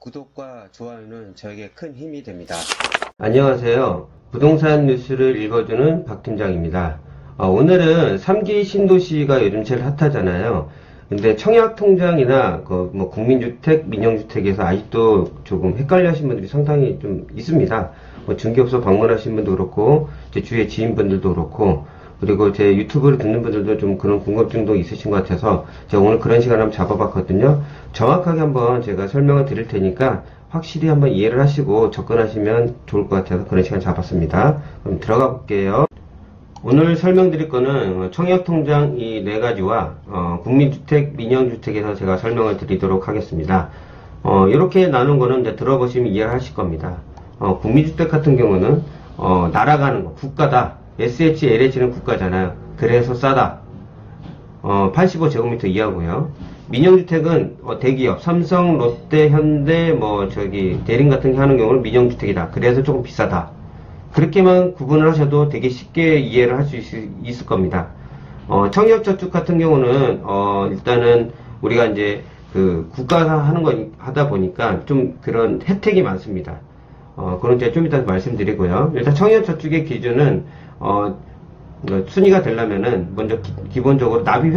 구독과 좋아요는 저에게 큰 힘이 됩니다. 안녕하세요. 부동산 뉴스를 읽어주는 박 팀장입니다. 오늘은 3기 신도시가 요즘 제일 핫하잖아요. 근데 청약통장이나 국민주택, 민영주택에서 아직도 조금 헷갈려 하신 분들이 상당히 좀 있습니다. 중개업소 방문하신 분도 그렇고, 제 주위의 지인분들도 그렇고, 그리고 제 유튜브를 듣는 분들도 좀 그런 궁금증도 있으신 것 같아서 제가 오늘 그런 시간을 한번 잡아봤거든요. 정확하게 한번 제가 설명을 드릴 테니까 확실히 한번 이해를 하시고 접근하시면 좋을 것 같아서 그런 시간 잡았습니다. 그럼 들어가 볼게요. 오늘 설명드릴 거는 청약통장 이 네 가지와 국민주택, 민영주택에서 제가 설명을 드리도록 하겠습니다. 이렇게 나눈 거는 이제 들어보시면 이해를 하실 겁니다. 국민주택 같은 경우는 나라가 하는 거, 국가다. SH, LH는 국가잖아요. 그래서 싸다. 85제곱미터 이하고요. 민영주택은 대기업, 삼성, 롯데, 현대, 대림 같은 게 하는 경우는 민영주택이다. 그래서 조금 비싸다. 그렇게만 구분을 하셔도 되게 쉽게 이해를 할 수 있을 겁니다. 청약저축 같은 경우는 일단은 우리가 이제 국가가 하는 거 하다 보니까 좀 그런 혜택이 많습니다. 그건 제가 좀 이따 말씀드리고요. 일단 청약저축의 기준은 순위가 되려면은 먼저 기본적으로 납입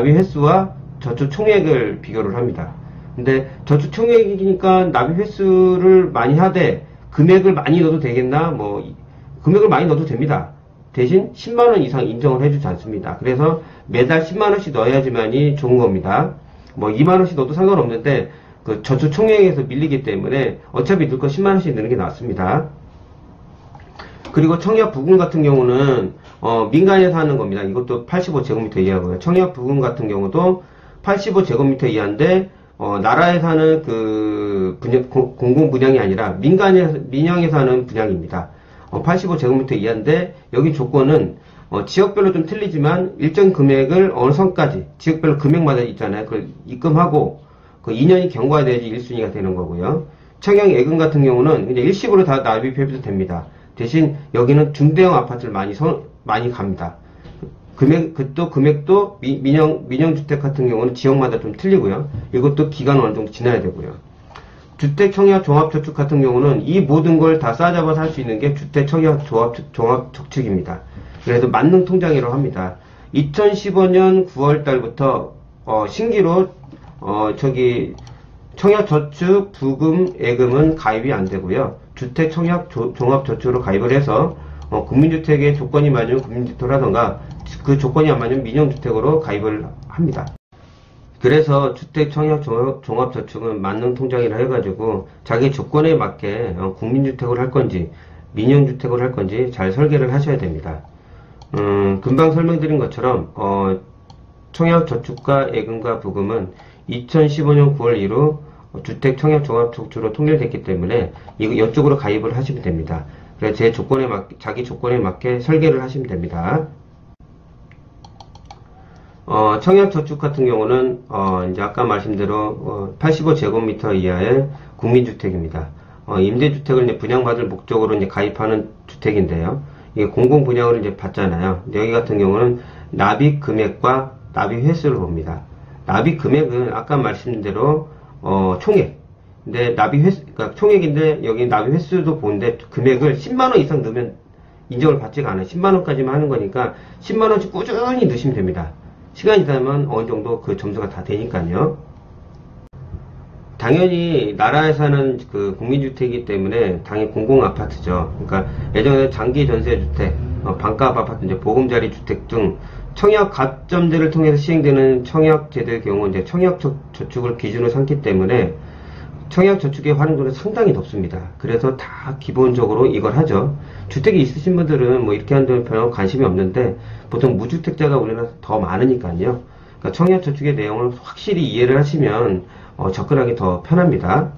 횟수와 저축 총액을 비교를 합니다. 근데 저축 총액이니까 납입 횟수를 많이 하되 금액을 많이 넣어도 되겠나? 금액을 많이 넣어도 됩니다. 대신 10만원 이상 인정을 해주지 않습니다. 그래서 매달 10만원씩 넣어야지만이 좋은 겁니다. 2만원씩 넣어도 상관없는데 그 저축 총액에서 밀리기 때문에 어차피 넣을 거 10만원씩 넣는 게 낫습니다. 그리고 청약 부근 같은 경우는 민간에서 하는 겁니다. 이것도 85제곱미터 이하고요. 청약 부근 같은 경우도 85제곱미터 이하인데 나라에서 하는 공공 분양이 아니라 민영에서 하는 분양입니다. 85제곱미터 이하인데 여기 조건은 지역별로 좀 틀리지만 일정 금액을 어느 선까지 지역별로 금액마다 있잖아요. 그걸 입금하고 2년이 경과가 돼야지 1순위가 되는 거고요. 청약 예금 같은 경우는 그냥 일시불로 다 납입해도 됩니다. 대신 여기는 중대형 아파트를 많이 갑니다. 금액도 민영주택 같은 경우는 지역마다 좀 틀리고요. 이것도 기간은 어느 정도 지나야 되고요. 주택 청약 종합저축 같은 경우는 이 모든 걸 다 싸잡아서 할 수 있는 게 주택 청약 종합저축입니다. 그래서 만능 통장이라고 합니다. 2015년 9월 달부터 신기로 청약저축 부금 예금은 가입이 안 되고요. 주택 청약 종합저축으로 가입을 해서 국민주택의 조건이 맞으면 국민주택을 하던가 그 조건이 안 맞으면 민영주택으로 가입을 합니다. 그래서 주택 청약 종합저축은 만능 통장이라 해가지고 자기 조건에 맞게 국민주택으로 할 건지 민영주택으로 할 건지 잘 설계를 하셔야 됩니다. 금방 설명드린 것처럼 청약저축과 예금과 부금은 2015년 9월 이후 주택 청약 종합저축으로 통일됐기 때문에 이쪽으로 가입을 하시면 됩니다. 그래서 자기 조건에 맞게 설계를 하시면 됩니다. 청약저축 같은 경우는 이제 아까 말씀대로 85제곱미터 이하의 국민주택입니다. 임대주택을 이제 분양받을 목적으로 이제 가입하는 주택인데요. 이게 공공분양을 이제 받잖아요. 여기 같은 경우는 납입 금액과 납입 횟수를 봅니다. 납입 금액은 아까 말씀드린 대로 총액. 근데 그러니까 총액인데 여기 납입 횟수도 보는데 금액을 10만원 이상 넣으면 인정을 받지가 않아요. 10만원까지만 하는 거니까 10만원씩 꾸준히 넣으시면 됩니다. 시간이 지나면 어느 정도 그 점수가 다 되니까요. 당연히 나라에서 하는 국민주택이기 때문에 당연히 공공아파트죠. 그러니까 예전에 장기전세주택, 반값 아파트, 이제 보금자리 주택 등 청약 가점제를 통해서 시행되는 청약제도의 경우 이제 청약저축을 기준으로 삼기 때문에 청약저축의 활용도는 상당히 높습니다. 그래서 다 기본적으로 이걸 하죠. 주택이 있으신 분들은 이렇게 하는 데 별로 관심이 없는데 보통 무주택자가 우리나라 더 많으니까요. 그러니까 청약저축의 내용을 확실히 이해를 하시면 접근하기 더 편합니다.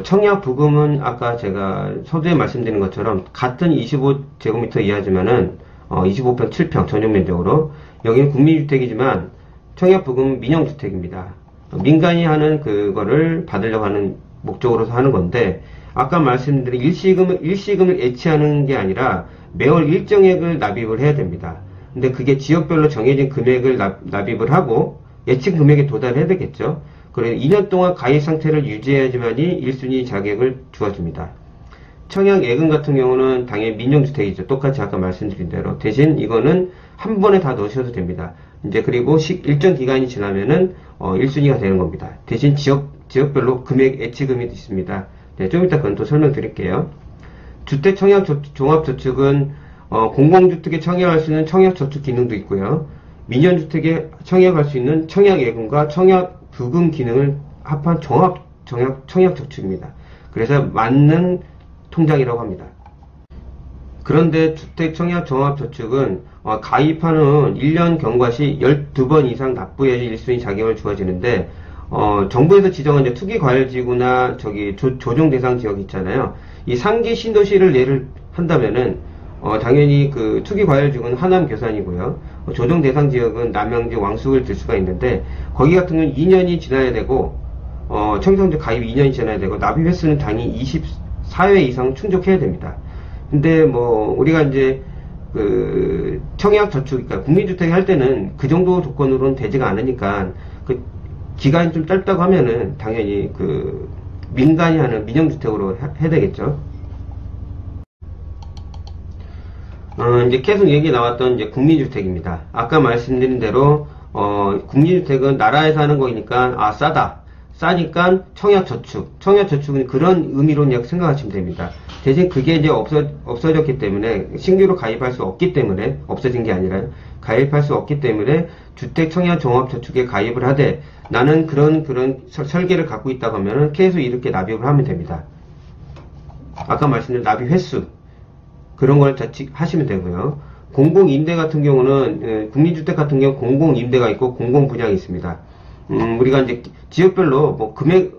청약부금은 아까 제가 서두에 말씀드린 것처럼 같은 25제곱미터 이하지만은 25평, 7평 전용 면적으로 여기는 국민주택이지만 청약부금은 민영주택입니다. 민간이 하는 그거를 받으려고 하는 목적으로서 하는 건데 아까 말씀드린 일시금을 예치하는 게 아니라 매월 일정액을 납입을 해야 됩니다. 근데 그게 지역별로 정해진 금액을 납입을 하고 예측 금액에 도달해야 되겠죠. 그리고 2년 동안 가입 상태를 유지해야지만이 1순위 자격을 주어집니다. 청약 예금 같은 경우는 당연히 민영주택이죠. 똑같이 아까 말씀드린 대로. 대신 이거는 한 번에 다 넣으셔도 됩니다. 이제 그리고 일정 기간이 지나면은 1순위가 되는 겁니다. 대신 지역별로 금액 예치금이 있습니다. 네, 좀 이따 그건 또 설명드릴게요. 주택 청약 종합저축은 공공주택에 청약할 수 있는 청약저축 기능도 있고요. 민연주택에 청약할 수 있는 청약예금과 청약부금 기능을 합한 종합 청약저축입니다. 그래서 맞는 통장이라고 합니다. 그런데 주택 청약 종합저축은 가입하는 1년 경과 시 12번 이상 납부해야지 1순위 자격을 주어지는데 정부에서 지정한 이제 투기과열지구나 조정 대상 지역이 있잖아요. 이 3기 신도시를 예를 한다면은 당연히 그 투기과열지구는 하남 교산이고요. 조정 대상 지역은 남양주 왕숙을 들 수가 있는데 거기 같은 경우는 2년이 지나야 되고 청약정지 가입 2년이 지나야 되고 납입 횟수는 당연히 24회 이상 충족해야 됩니다. 근데 뭐 우리가 이제 그 청약저축, 그러니까 국민주택 할 때는 그 정도 조건으로는 되지가 않으니까 그 기간이 좀 짧다고 하면은 당연히 그 민간이 하는 민영주택으로 해야 되겠죠. 이제 계속 얘기 나왔던 이제 국민주택입니다. 아까 말씀드린 대로 국민주택은 나라에서 하는 거니까 싸다. 싸니까 청약저축은 그런 의미로 그냥 생각하시면 됩니다. 대신 그게 이제 없어졌기 때문에 신규로 가입할 수 없기 때문에 없어진 게 아니라 가입할 수 없기 때문에 주택 청약 종합저축에 가입을 하되 나는 그런 설계를 갖고 있다고 하면은 계속 이렇게 납입을 하면 됩니다. 아까 말씀드린 납입 횟수 그런 걸 하시면 되고요. 공공임대 같은 경우는 국민주택 같은 경우 공공임대가 있고 공공분양이 있습니다. 우리가 이제 지역별로 뭐 금액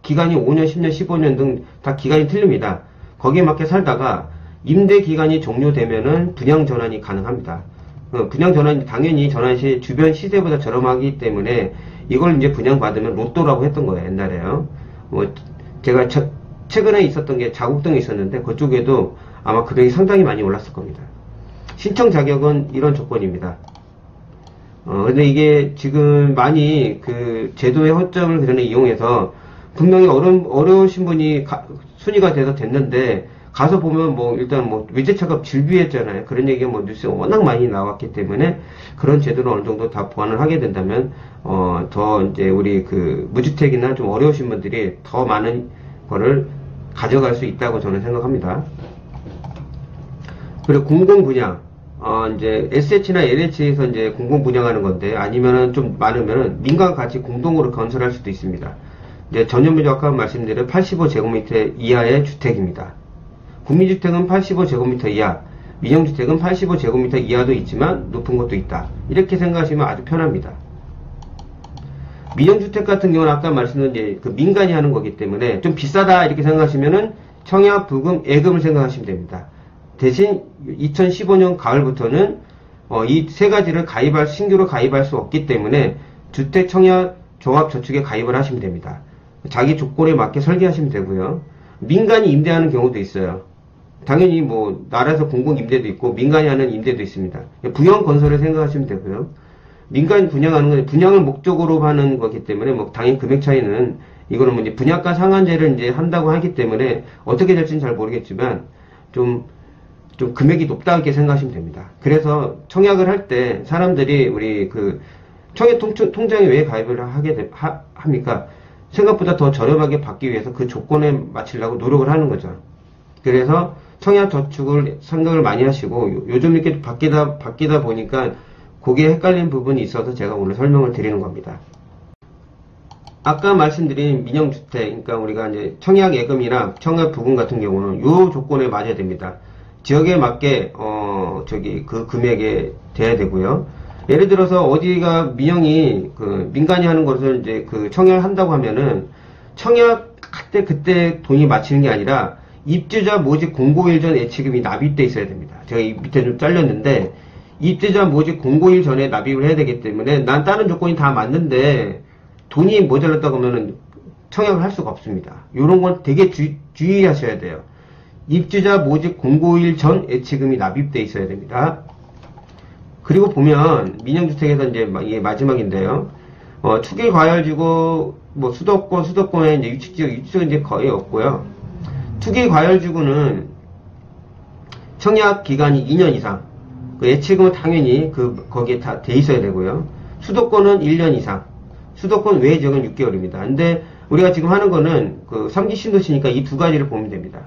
기간이 5년, 10년, 15년 등 다 기간이 틀립니다. 거기에 맞게 살다가 임대 기간이 종료되면은 분양 전환이 가능합니다. 분양 전환이 당연히 전환 시 주변 시세보다 저렴하기 때문에 이걸 이제 분양받으면 로또라고 했던 거예요, 옛날에요. 제가 최근에 있었던 게 자국동에 있었는데 그쪽에도 아마 금액이 상당히 많이 올랐을 겁니다. 신청 자격은 이런 조건입니다. 근데 이게 지금 많이 그 제도의 허점을 그전에 이용해서 분명히 어려우신 분이 순위가 돼서 됐는데 가서 보면 일단 외제차가 질비했잖아요. 그런 얘기가 뉴스에 워낙 많이 나왔기 때문에 그런 제도를 어느 정도 다 보완을 하게 된다면 더 이제 우리 그 무주택이나 좀 어려우신 분들이 더 많은 거를 가져갈 수 있다고 저는 생각합니다. 그리고 공공분양 이제 SH나 LH에서 이제 공공 분양하는 건데 아니면은 좀 많으면은 민간 같이 공동으로 건설할 수도 있습니다. 이제 전용면적 아까 말씀드린 85제곱미터 이하의 주택입니다. 국민주택은 85제곱미터 이하, 민영주택은 85제곱미터 이하도 있지만 높은 것도 있다. 이렇게 생각하시면 아주 편합니다. 민영주택 같은 경우는 아까 말씀드린 이제 그 민간이 하는 거기 때문에 좀 비싸다 이렇게 생각하시면은 청약, 부금, 예금을 생각하시면 됩니다. 대신 2015년 가을부터는 이 세 가지를 신규로 가입할 수 없기 때문에 주택 청약 종합저축에 가입을 하시면 됩니다. 자기 조건에 맞게 설계하시면 되고요. 민간이 임대하는 경우도 있어요. 당연히 나라에서 공공 임대도 있고 민간이 하는 임대도 있습니다. 분양 건설을 생각하시면 되고요. 민간 분양하는 건 분양을 목적으로 하는 거기 때문에 당연히 금액 차이는 이거는 이제 분양가 상한제를 이제 한다고 하기 때문에 어떻게 될지는 잘 모르겠지만 좀 금액이 높다 이렇게 생각하시면 됩니다. 그래서 청약을 할 때 사람들이 우리 그 청약 통장에 왜 가입을 합니까? 생각보다 더 저렴하게 받기 위해서 그 조건에 맞추려고 노력을 하는 거죠. 그래서 청약 저축을 생각을 많이 하시고 요즘 이렇게 바뀌다 보니까 그게 헷갈리는 부분이 있어서 제가 오늘 설명을 드리는 겁니다. 아까 말씀드린 민영주택, 그러니까 우리가 이제 청약 예금이나 청약 부금 같은 경우는 요 조건에 맞아야 됩니다. 지역에 맞게 그 금액에 돼야 되고요. 예를 들어서 어디가 민영이 민간이 하는 것을 이제 청약을 한다고 하면은 청약할 때 그때 돈이 맞히는 게 아니라 입주자 모집 공고일 전 예치금이 납입돼 있어야 됩니다. 제가 이 밑에 좀 잘렸는데 입주자 모집 공고일 전에 납입을 해야 되기 때문에 난 다른 조건이 다 맞는데 돈이 모자랐다고 하면은 청약을 할 수가 없습니다. 이런 건 되게 주의하셔야 돼요. 입주자 모집 공고일 전 예치금이 납입돼 있어야 됩니다. 그리고 보면 민영주택에서 이제 이게 마지막인데요. 투기 과열지구, 뭐 수도권에 이제 유축지구 이제 거의 없고요. 투기 과열지구는 청약 기간이 2년 이상, 예치금은 당연히 거기에 다 돼 있어야 되고요. 수도권은 1년 이상, 수도권 외 지역은 6개월입니다. 근데 우리가 지금 하는 거는 3기 신도시니까 이 두 가지를 보면 됩니다.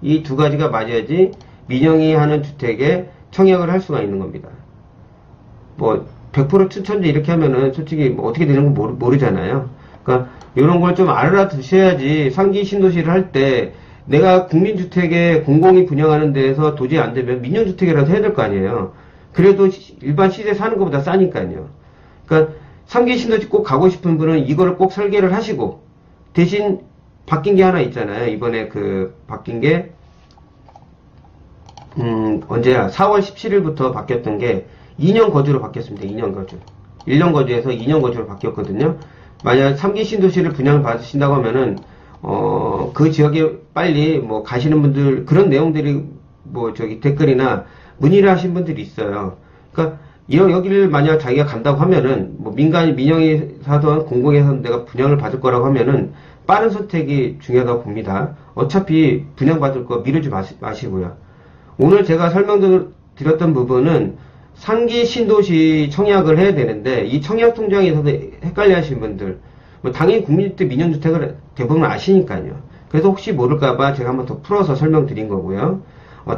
이 두 가지가 맞아야지 민영이 하는 주택에 청약을 할 수가 있는 겁니다. 뭐 100% 추천제 이렇게 하면은 솔직히 뭐 어떻게 되는 건 모르잖아요. 그러니까 이런 걸 좀 알아두셔야지 3기 신도시를 할 때 내가 국민주택에 공공이 분양하는 데에서 도저히 안 되면 민영주택이라도 해야 될 거 아니에요. 그래도 일반 시세 사는 것보다 싸니까요. 그러니까 3기 신도시 꼭 가고 싶은 분은 이거를 꼭 설계를 하시고, 대신 바뀐 게 하나 있잖아요. 이번에 바뀐 게 언제야? 4월 17일부터 바뀌었던 게 2년 거주로 바뀌었습니다. 2년 거주. 1년 거주에서 2년 거주로 바뀌었거든요. 만약 3기 신도시를 분양 받으신다고 하면은 그 지역에 빨리 뭐 가시는 분들, 그런 내용들이 댓글이나 문의를 하신 분들이 있어요. 그러니까 여기를 만약 자기가 간다고 하면은 뭐 민영이 사든 공공이 사든 내가 분양을 받을 거라고 하면은 빠른 선택이 중요하다고 봅니다. 어차피 분양 받을 거 미루지 마시고요. 오늘 제가 설명드렸던 부분은 3기 신도시 청약을 해야 되는데, 이 청약 통장에서도 헷갈려 하시는 분들, 당연히 국민주택, 민영주택을 대부분 아시니까요. 그래서 혹시 모를까봐 제가 한번 더 풀어서 설명드린 거고요.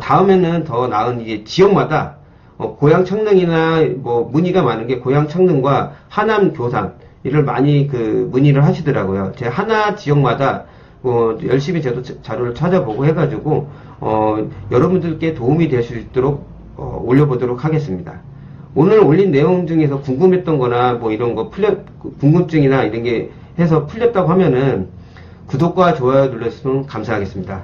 다음에는 더 나은 이게 지역마다 고양 창릉이나 뭐 문의가 많은 게 고양 창릉과 하남 교산 이를 많이 문의를 하시더라고요. 제가 하나 지역마다 열심히 저도 자료를 찾아보고 해가지고 여러분들께 도움이 될 수 있도록 올려보도록 하겠습니다. 오늘 올린 내용 중에서 궁금했던 거나 뭐 이런 거 궁금증이나 이런 게 해서 풀렸다고 하면은 구독과 좋아요 눌러주시면 감사하겠습니다.